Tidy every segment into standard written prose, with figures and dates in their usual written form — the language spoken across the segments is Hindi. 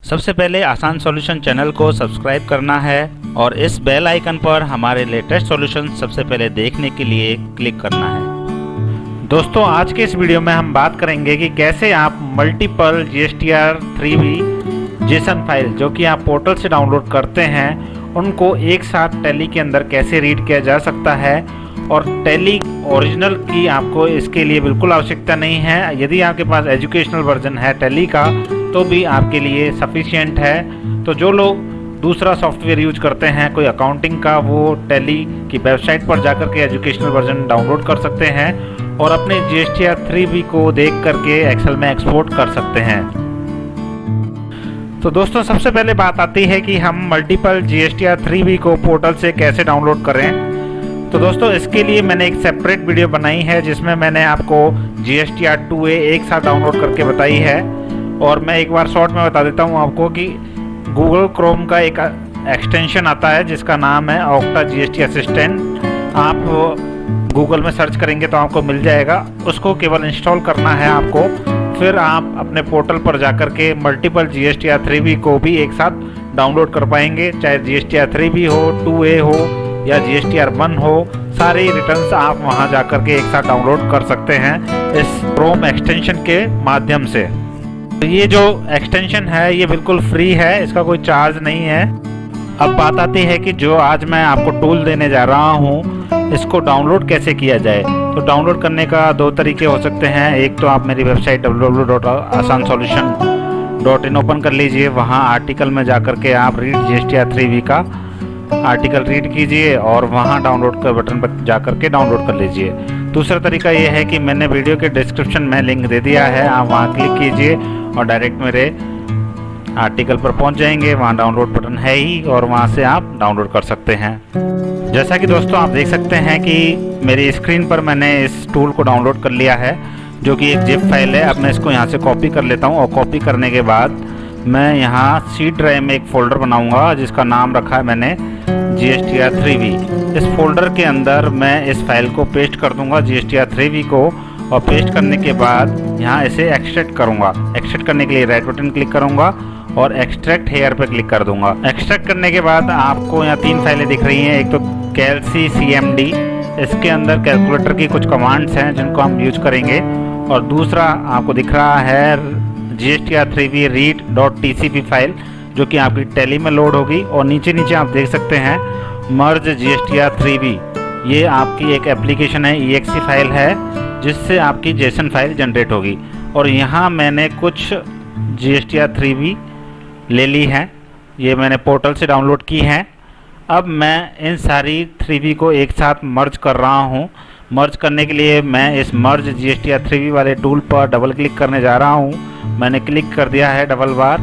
सबसे पहले आसान सॉल्यूशन चैनल को सब्सक्राइब करना है और इस बेल आइकन पर हमारे लेटेस्ट सॉल्यूशन सबसे पहले देखने के लिए क्लिक करना है। दोस्तों, आज के इस वीडियो में हम बात करेंगे कि कैसे आप मल्टीपल GSTR3V जेसन फाइल जो कि आप पोर्टल से डाउनलोड करते हैं उनको एक साथ टैली के अंदर कैसे रीड किया जा सकता है। और टैली ओरिजिनल की आपको इसके लिए बिल्कुल आवश्यकता नहीं है। यदि आपके पास एजुकेशनल वर्जन है टैली का तो भी आपके लिए सफिशिएंट है। तो जो लोग दूसरा सॉफ्टवेयर यूज करते हैं कोई अकाउंटिंग का, वो टैली की वेबसाइट पर जाकर के एजुकेशनल वर्जन डाउनलोड कर सकते हैं और अपने GSTR3V को देख करके एक्सेल में एक्सपोर्ट कर सकते हैं। तो दोस्तों, सबसे पहले बात आती है कि हम मल्टीपल GSTR3V को पोर्टल से कैसे डाउनलोड करें। तो दोस्तों, इसके लिए मैंने एक सेपरेट वीडियो बनाई है जिसमें मैंने आपको GSTR2A एक साथ डाउनलोड करके बताई है। और मैं एक बार शॉर्ट में बता देता हूं आपको कि गूगल क्रोम का एक एक्सटेंशन आता है जिसका नाम है ऑक्टा GST असिस्टेंट। आप गूगल में सर्च करेंगे तो आपको मिल जाएगा, उसको केवल इंस्टॉल करना है आपको। फिर आप अपने पोर्टल पर जाकर के मल्टीपल GSTR3V को भी एक साथ डाउनलोड कर पाएंगे, चाहे GSTR3V हो, 2A हो या GSTR1 हो। सारे रिटर्न्स आप वहां जाकर के एक साथ डाउनलोड कर सकते हैं इस क्रोम एक्सटेंशन के माध्यम से। तो ये जो एक्सटेंशन है ये बिल्कुल फ्री है, इसका कोई चार्ज नहीं है। अब बात आती है कि जो आज मैं आपको टूल देने जा रहा हूँ इसको डाउनलोड कैसे किया जाए। तो डाउनलोड करने का दो तरीके हो सकते हैं। एक तो आप मेरी वेबसाइट www.asansolution.in ओपन कर लीजिए, वहाँ आर्टिकल में जाकर के आप रीड GSTR3V का आर्टिकल रीड कीजिए और वहाँ डाउनलोड का बटन पर जाकर के डाउनलोड कर लीजिए। दूसरा तरीका ये है कि मैंने वीडियो के डिस्क्रिप्शन में लिंक दे दिया है, आप वहाँ क्लिक कीजिए और डायरेक्ट मेरे आर्टिकल पर पहुँच जाएंगे। वहाँ डाउनलोड बटन है ही और वहाँ से आप डाउनलोड कर सकते हैं। जैसा कि दोस्तों आप देख सकते हैं कि मेरी स्क्रीन पर मैंने इस टूल को डाउनलोड कर लिया है जो कि एक जिप फाइल है। अब मैं इसको यहाँ से कॉपी कर लेता हूँ और कॉपी करने के बाद मैं यहाँ सी ड्राइव में एक फ़ोल्डर बनाऊँगा जिसका नाम रखा है मैंने GSTR3V। इस फोल्डर के अंदर मैं इस फाइल को पेस्ट कर दूंगा GSTR3V को, और पेस्ट करने के बाद यहाँ इसे एक्सट्रैक्ट करूँगा। एक्सट्रैक्ट करने के लिए राइट बटन क्लिक करूँगा और एक्सट्रैक्ट हेयर पे क्लिक कर दूंगा। एक्सट्रैक्ट करने के बाद आपको यहाँ तीन फाइलें दिख रही हैं। एक तो कैल्सी CMD, इसके अंदर कैलकुलेटर की कुछ कमांड्स हैं जिनको हम यूज करेंगे। और दूसरा आपको दिख रहा है GSTR3V read.tcp फाइल जो कि आपकी टैली में लोड होगी। और नीचे नीचे आप देख सकते हैं मर्ज GSTR3V, ये आपकी एक एप्लीकेशन है, exe फाइल है जिससे आपकी जेसन फाइल जनरेट होगी। और यहाँ मैंने कुछ GSTR3V ले ली है, ये मैंने पोर्टल से डाउनलोड की है। अब मैं इन सारी 3V को एक साथ मर्ज कर रहा हूँ। मर्ज करने के लिए मैं इस मर्ज GSTR3V वाले टूल पर डबल क्लिक करने जा रहा हूँ। मैंने क्लिक कर दिया है डबल बार,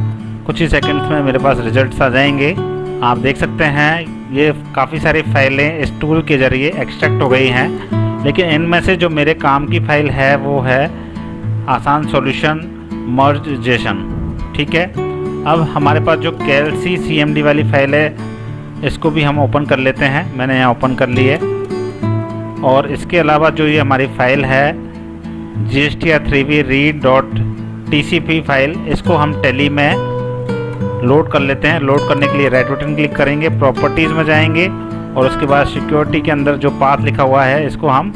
कुछ ही सेकंड्स में मेरे पास रिजल्ट्स आ जाएंगे। आप देख सकते हैं ये काफ़ी सारी फाइलें इस टूल के ज़रिए एक्सट्रैक्ट हो गई हैं, लेकिन इनमें से जो मेरे काम की फ़ाइल है वो है आसान सॉल्यूशन मर्ज जेसन। ठीक है, अब हमारे पास जो कैल्सी CMD वाली फाइल है इसको भी हम ओपन कर लेते हैं। मैंने यहाँ ओपन कर ली है। और इसके अलावा जो ये हमारी फ़ाइल है GSTR3V read.tcp फाइल, इसको हम टैली में लोड कर लेते हैं। लोड करने के लिए राइट बटन क्लिक करेंगे, प्रॉपर्टीज़ में जाएंगे और उसके बाद सिक्योरिटी के अंदर जो पाथ लिखा हुआ है इसको हम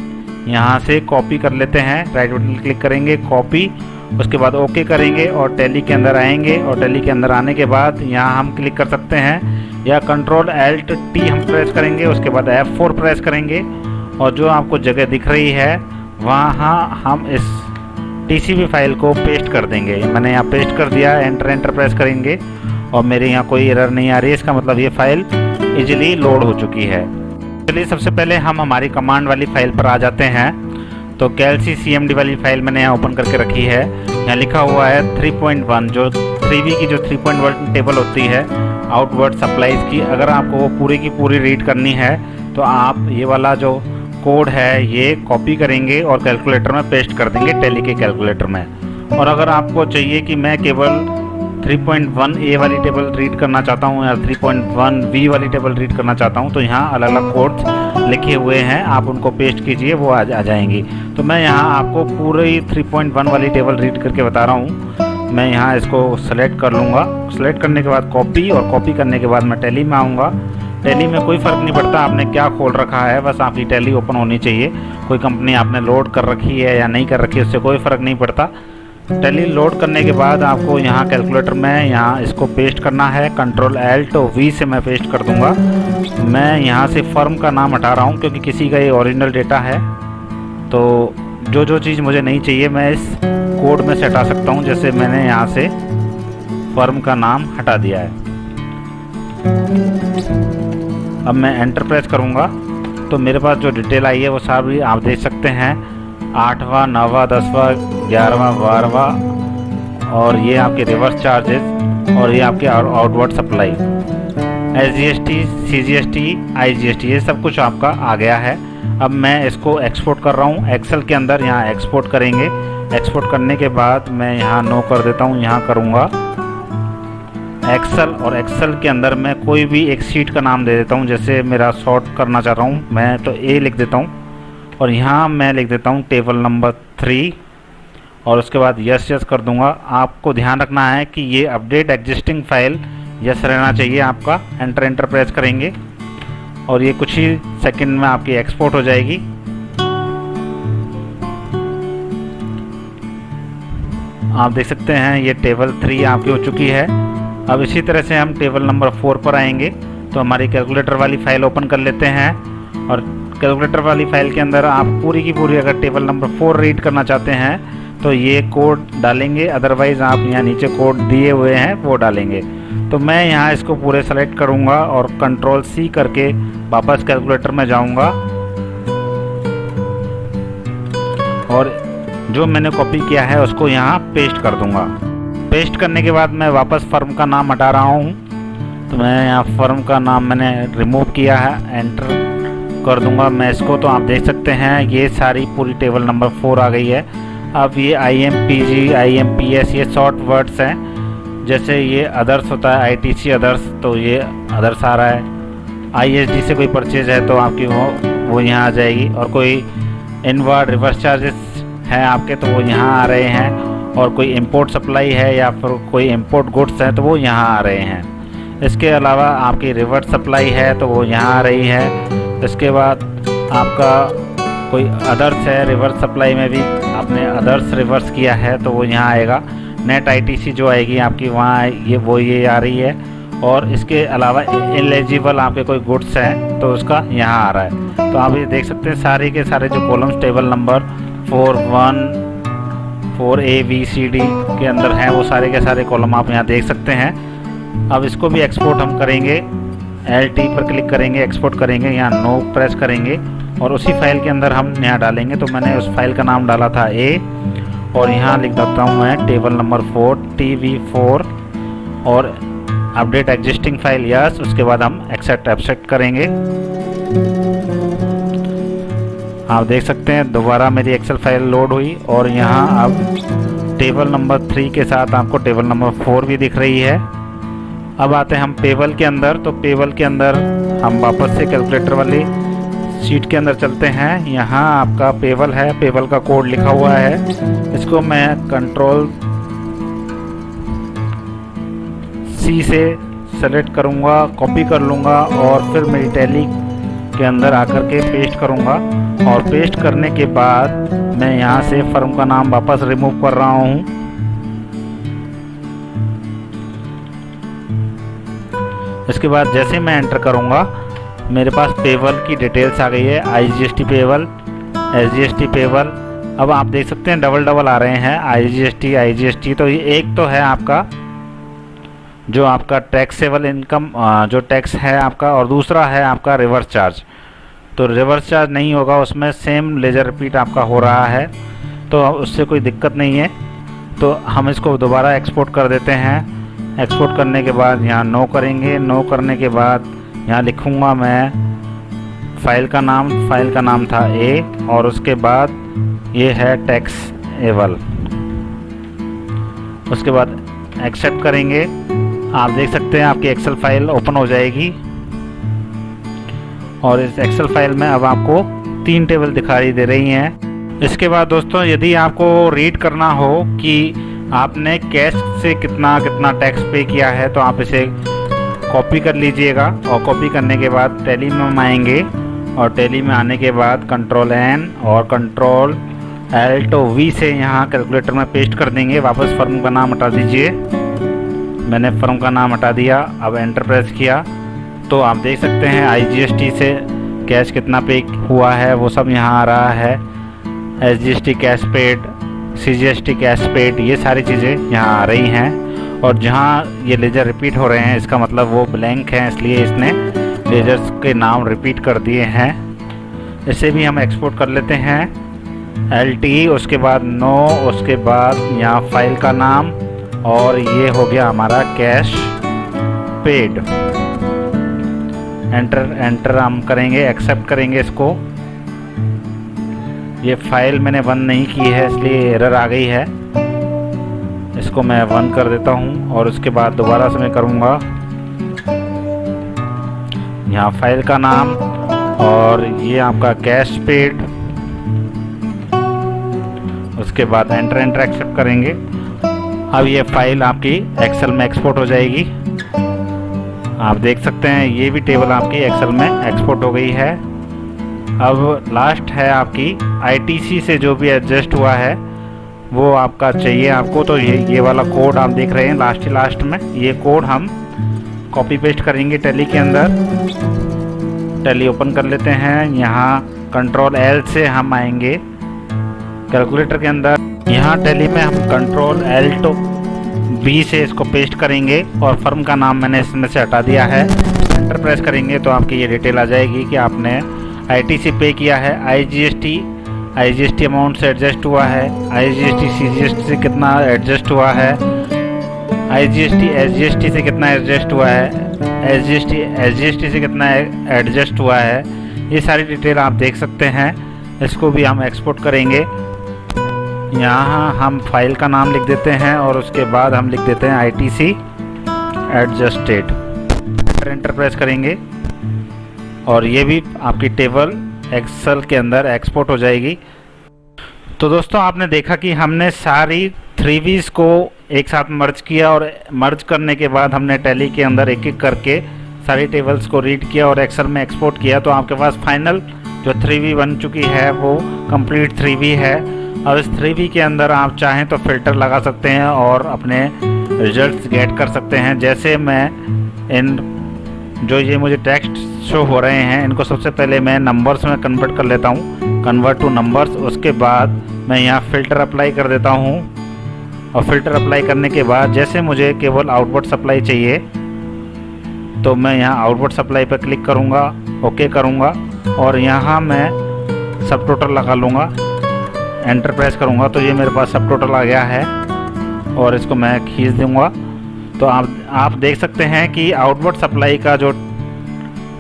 यहाँ से कॉपी कर लेते हैं। राइट बटन क्लिक करेंगे, कॉपी, उसके बाद ओके करेंगे और टैली के अंदर आएंगे। और टैली के अंदर आने के बाद यहाँ हम क्लिक कर सकते हैं या Ctrl+Alt+T हम प्रेस करेंगे, उसके बाद F4 प्रेस करेंगे और जो आपको जगह दिख रही है वहाँ हम इस TCP फाइल को पेस्ट कर देंगे। मैंने यहाँ पेस्ट कर दिया, एंटर प्रेस करेंगे और मेरे यहाँ कोई एरर नहीं आ रही है। इसका मतलब ये फाइल इजीली लोड हो चुकी है। चलिए सबसे पहले हम हमारी कमांड वाली फाइल पर आ जाते हैं। तो कैल्सी CMD वाली फाइल मैंने यहाँ ओपन करके रखी है। यहाँ लिखा हुआ है 3.1, जो 3V की जो 3.1 टेबल होती है आउटवर्ड सप्लाईज की। अगर आपको वो पूरी की पूरी रीड करनी है तो आप ये वाला जो कोड है ये कॉपी करेंगे और कैलकुलेटर में पेस्ट कर देंगे, टैली के कैलकुलेटर में। और अगर आपको चाहिए कि मैं केवल 3.1A वाली टेबल रीड करना चाहता हूँ या 3.1V वाली टेबल रीड करना चाहता हूँ तो यहाँ अलग अलग कोड्स लिखे हुए हैं, आप उनको पेस्ट कीजिए, वो आ जाएंगी। तो मैं यहाँ आपको पूरी 3.1 वाली टेबल रीड करके बता रहा हूँ। मैं यहाँ इसको सेलेक्ट कर लूँगा। सेलेक्ट करने के बाद कॉपी, और कॉपी करने के बाद मैं टैली में आऊँगा। टैली में कोई फ़र्क नहीं पड़ता आपने क्या खोल रखा है, बस आपकी टैली ओपन होनी चाहिए। कोई कंपनी आपने लोड कर रखी है या नहीं कर रखी है उससे कोई फ़र्क नहीं पड़ता। टैली लोड करने के बाद आपको यहाँ कैलकुलेटर में यहाँ इसको पेस्ट करना है। Ctrl+Alt+V से मैं पेस्ट कर दूँगा। मैं यहाँ से फर्म का नाम हटा रहा हूँ क्योंकि किसी का ये ओरिजिनल डेटा है, तो जो चीज़ मुझे नहीं चाहिए मैं इस कोड में से हटा सकता हूँ। जैसे मैंने यहाँ से फर्म का नाम हटा दिया है। अब मैं एंटर प्रेस करूँगा तो मेरे पास जो डिटेल आई है वो सारी आप देख सकते हैं। 8वां, 9वां, 10वां, 11वां, 12वां, और ये आपके रिवर्स चार्जेस, और ये आपके outward supply, SGST, CGST, IGST, ये सब कुछ आपका आ गया है। अब मैं इसको एक्सपोर्ट कर रहा हूँ एक्सेल के अंदर। यहाँ एक्सपोर्ट करेंगे। एक्सपोर्ट करने के बाद मैं यहाँ नो कर देता हूँ, यहाँ करूँगा एक्सेल, और एक्सेल के अंदर मैं कोई भी एक शीट का नाम दे देता हूँ। जैसे मेरा सॉर्ट करना चाह रहा हूँ मैं, तो A लिख देता हूँ, और यहाँ मैं लिख देता हूँ टेबल नंबर 3, और उसके बाद यस कर दूँगा। आपको ध्यान रखना है कि ये अपडेट एग्जिस्टिंग फाइल यस रहना चाहिए आपका। एंटर प्रेस करेंगे और ये कुछ ही सेकंड में आपकी एक्सपोर्ट हो जाएगी। आप देख सकते हैं ये टेबल 3 आपकी हो चुकी है। अब इसी तरह से हम टेबल नंबर 4 पर आएंगे, तो हमारी कैलकुलेटर वाली फ़ाइल ओपन कर लेते हैं। और कैलकुलेटर वाली फ़ाइल के अंदर आप पूरी की पूरी अगर टेबल नंबर 4 रीड करना चाहते हैं तो ये कोड डालेंगे, अदरवाइज़ आप यहाँ नीचे कोड दिए हुए हैं वो डालेंगे। तो मैं यहाँ इसको पूरे सेलेक्ट करूँगा और Ctrl+C करके वापस कैलकुलेटर में जाऊँगा, और जो मैंने कॉपी किया है उसको यहाँ पेस्ट कर दूँगा। पेस्ट करने के बाद मैं वापस फर्म का नाम हटा रहा हूँ, तो मैं यहाँ फर्म का नाम मैंने रिमूव किया है। एंटर कर दूँगा मैं इसको, तो आप देख सकते हैं ये सारी पूरी टेबल नंबर 4 आ गई है। अब ये IMPG, IMPS ये शॉर्ट वर्ड्स हैं। जैसे ये अदर्स होता है, ITC अदर्स, तो ये अदर्स आ रहा है। ISD से कोई परचेज है तो आपकी वो यहाँ आ जाएगी, और कोई इनवर्ड रिवर्स चार्जेस हैं आपके तो वो यहाँ आ रहे हैं, और कोई इंपोर्ट सप्लाई है या फिर कोई इंपोर्ट गुड्स हैं तो वो यहाँ आ रहे हैं। इसके अलावा आपकी रिवर्स सप्लाई है तो वो यहाँ आ रही है। इसके बाद आपका कोई अदर्स है, रिवर्स सप्लाई में भी आपने अदर्स रिवर्स किया है तो वो यहाँ आएगा। नेट ITC जो आएगी आपकी वहाँ ये आ रही है, और इसके अलावा एलिजिबल आपके कोई गुड्स हैं तो उसका यहाँ आ रहा है। तो आप ये देख सकते हैं सारे के सारे जो columns table number 4, 1, 4A, B, C, D के अंदर हैं वो सारे के सारे कॉलम आप यहाँ देख सकते हैं। अब इसको भी एक्सपोर्ट हम करेंगे, LT पर क्लिक करेंगे, एक्सपोर्ट करेंगे, यहाँ नो प्रेस करेंगे और उसी फाइल के अंदर हम यहाँ डालेंगे। तो मैंने उस फाइल का नाम डाला था A, और यहाँ लिख देता हूँ मैं टेबल नंबर 4 TV4, और अपडेट एग्जिस्टिंग फाइल यस। उसके बाद हम एक्सेप्ट करेंगे। आप देख सकते हैं दोबारा मेरी एक्सेल फाइल लोड हुई, और यहाँ अब टेबल नंबर 3 के साथ आपको टेबल नंबर 4 भी दिख रही है। अब आते हैं हम पेबल के अंदर, तो पेबल के अंदर हम वापस से कैलकुलेटर वाली शीट के अंदर चलते हैं। यहाँ आपका पेबल है, पेबल का कोड लिखा हुआ है। इसको मैं Ctrl+C से सेलेक्ट करूँगा, कॉपी कर लूँगा, और फिर मेरी टैली के अंदर आकर के पेस्ट करूँगा। और पेस्ट करने के बाद मैं यहाँ से फर्म का नाम वापस रिमूव कर रहा हूँ। इसके बाद जैसे मैं एंटर करूँगा मेरे पास पेबल की डिटेल्स आ गई है, IGST पेबल, SGST पेबल। अब आप देख सकते हैं डबल आ रहे हैं IGST। तो ये एक तो है आपका जो आपका टैक्सेबल इनकम जो टैक्स है आपका, और दूसरा है आपका रिवर्स चार्ज। तो रिवर्स चार्ज नहीं होगा उसमें, सेम लेजर रिपीट आपका हो रहा है, तो उससे कोई दिक्कत नहीं है। तो हम इसको दोबारा एक्सपोर्ट कर देते हैं। एक्सपोर्ट करने के बाद यहाँ नो करेंगे। नो करने के बाद यहाँ लिखूँगा मैं फाइल का नाम था A, और उसके बाद ये है टैक्सेबल। उसके बाद एक्सेप्ट करेंगे। आप देख सकते हैं आपकी एक्सेल फाइल ओपन हो जाएगी, और इस एक्सेल फाइल में अब आपको 3 टेबल दिखाई दे रही हैं। इसके बाद दोस्तों यदि आपको रीड करना हो कि आपने कैश से कितना कितना टैक्स पे किया है, तो आप इसे कॉपी कर लीजिएगा। और कॉपी करने के बाद टैली में हम आएंगे, और टैली में आने के बाद कंट्रोल N और कंट्रोल Alt V से यहाँ कैलकुलेटर में पेस्ट कर देंगे। वापस फर्म का नाम हटा दीजिए। मैंने फर्म का नाम हटा दिया। अब एंटर प्रेस किया तो आप देख सकते हैं IGST से कैश कितना पे हुआ है वो सब यहाँ आ रहा है। SGST cash paid, CGST cash paid, ये सारी चीज़ें यहाँ आ रही हैं। और जहाँ ये लेजर रिपीट हो रहे हैं इसका मतलब वो ब्लैंक है, इसलिए इसने लेजर्स के नाम रिपीट कर दिए हैं। इसे भी हम एक्सपोर्ट कर लेते हैं। LT, उसके बाद नो, उसके बाद यहाँ फाइल का नाम, और ये हो गया हमारा कैश पेड। एंटर हम करेंगे, एक्सेप्ट करेंगे इसको। ये फाइल मैंने बंद नहीं की है इसलिए एरर आ गई है। इसको मैं बंद कर देता हूँ और उसके बाद दोबारा से मैं करूँगा। यहाँ फाइल का नाम और ये आपका कैश पेड, उसके बाद एंटर एक्सेप्ट करेंगे। अब ये फाइल आपकी एक्सेल में एक्सपोर्ट हो जाएगी। आप देख सकते हैं ये भी टेबल आपकी एक्सेल में एक्सपोर्ट हो गई है। अब लास्ट है आपकी ITC से जो भी एडजस्ट हुआ है वो आपका चाहिए आपको। तो ये वाला कोड आप देख रहे हैं लास्ट में, ये कोड हम कॉपी पेस्ट करेंगे टैली के अंदर। टैली ओपन कर लेते हैं। यहाँ कंट्रोल L से हम आएंगे कैलकुलेटर के अंदर। यहाँ टैली में हम कंट्रोल Alt V से इसको पेस्ट करेंगे और फर्म का नाम मैंने इसमें से हटा दिया है। एंटर प्रेस करेंगे तो आपकी ये डिटेल आ जाएगी कि आपने ITC पे किया है। IGST अमाउंट से एडजस्ट हुआ है। IGST CGST से कितना एडजस्ट हुआ है। IGST SGST से कितना एडजस्ट हुआ है। SGST से कितना एडजस्ट हुआ है। ये सारी डिटेल आप देख सकते हैं। इसको भी हम एक्सपोर्ट करेंगे। यहाँ हम फाइल का नाम लिख देते हैं और उसके बाद हम लिख देते हैं ITC एडजस्टेड। एंटर प्रेस करेंगे और ये भी आपकी टेबल एक्सेल के अंदर एक्सपोर्ट हो जाएगी। तो दोस्तों आपने देखा कि हमने सारी 3Vs को एक साथ मर्ज किया और मर्ज करने के बाद हमने टैली के अंदर एक एक करके सारी टेबल्स को रीड किया और एक्सेल में एक्सपोर्ट किया। तो आपके पास फाइनल जो 3V बन चुकी है वो कंप्लीट 3V है। अब इस 3V के अंदर आप चाहें तो फिल्टर लगा सकते हैं और अपने रिजल्ट्स गेट कर सकते हैं। जैसे मैं इन जो ये मुझे टेक्स्ट शो हो रहे हैं इनको सबसे पहले मैं नंबर्स में कन्वर्ट कर लेता हूँ, कन्वर्ट टू नंबर्स। उसके बाद मैं यहाँ फ़िल्टर अप्लाई कर देता हूँ और फ़िल्टर अप्लाई करने के बाद जैसे मुझे केवल आउटपुट सप्लाई चाहिए तो मैं यहाँ आउटपुट सप्लाई पर क्लिक करूँगा, ओके करूँगा और यहाँ मैं सब टोटल लगा लूँगा। एंटर प्रेस करूँगा तो ये मेरे पास सब टोटल आ गया है और इसको मैं खींच दूँगा। तो आप देख सकते हैं कि आउटपुट सप्लाई का जो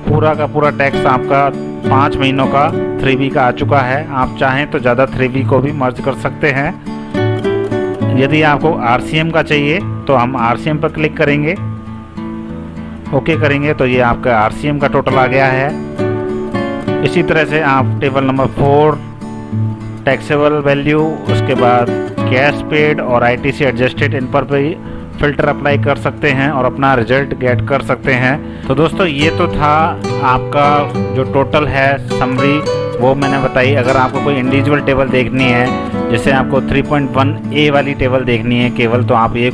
पूरा का पूरा टैक्स आपका 5 महीनों का 3V का आ चुका है। आप चाहें तो ज़्यादा 3V को भी मर्ज कर सकते हैं। यदि आपको RCM का चाहिए तो हम RCM पर क्लिक करेंगे, ओके करेंगे तो ये आपका RCM का टोटल आ गया है। इसी तरह से आप टेबल नंबर 4 टैक्सेबल वैल्यू, उसके बाद कैश पेड और ITC एडजस्टेड, इन पर भी फ़िल्टर अप्लाई कर सकते हैं और अपना रिजल्ट गेट कर सकते हैं। तो दोस्तों ये तो था आपका जो टोटल है समरी, वो मैंने बताई। अगर आपको कोई इंडिविजुअल टेबल देखनी है, जैसे आपको 3.1A वाली टेबल देखनी है केवल, तो आप ये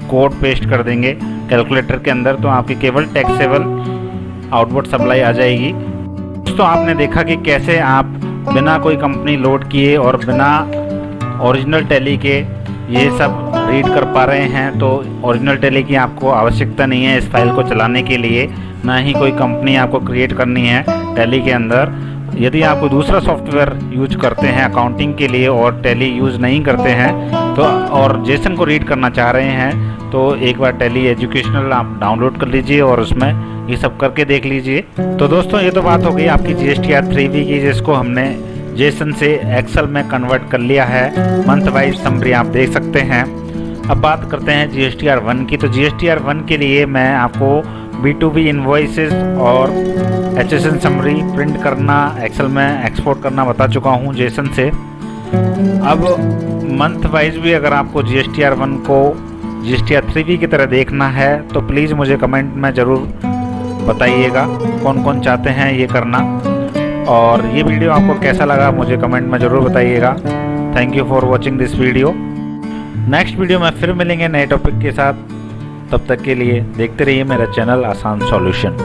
कोड पेस्ट कर देंगे कैलकुलेटर के अंदर तो आपकी केवल टैक्सेबल आउटपुट सप्लाई आ जाएगी। दोस्तों आपने देखा कि कैसे आप बिना कोई कंपनी लोड किए और बिना ओरिजिनल टैली के ये सब रीड कर पा रहे हैं। तो ओरिजिनल टैली की आपको आवश्यकता नहीं है इस फाइल को चलाने के लिए, ना ही कोई कंपनी आपको क्रिएट करनी है टैली के अंदर। यदि आप कोई दूसरा सॉफ्टवेयर यूज करते हैं अकाउंटिंग के लिए और टैली यूज़ नहीं करते हैं तो और जेसन को रीड करना चाह रहे हैं तो एक बार टैली एजुकेशनल आप डाउनलोड कर लीजिए और उसमें ये सब करके देख लीजिए। तो दोस्तों ये तो बात हो गई आपकी GSTR 3V की, जिसको हमने जेसन से एक्सेल में कन्वर्ट कर लिया है। मंथ वाइज समरी आप देख सकते हैं। अब बात करते हैं GSTR 1 की। तो GSTR 1 के लिए मैं आपको B2B इन्वॉइसेस और HSN समरी प्रिंट करना, एक्सेल में एक्सपोर्ट करना बता चुका हूँ जेसन से। अब मंथ वाइज भी अगर आपको GSTR1 को GSTR3V की तरह देखना है तो प्लीज़ मुझे कमेंट में ज़रूर बताइएगा कौन कौन चाहते हैं ये करना। और ये वीडियो आपको कैसा लगा मुझे कमेंट में ज़रूर बताइएगा। Thank you for watching this video. Next video में फिर मिलेंगे नए टॉपिक के साथ। तब तक के लिए देखते रहिए मेरा चैनल आसान सॉल्यूशन।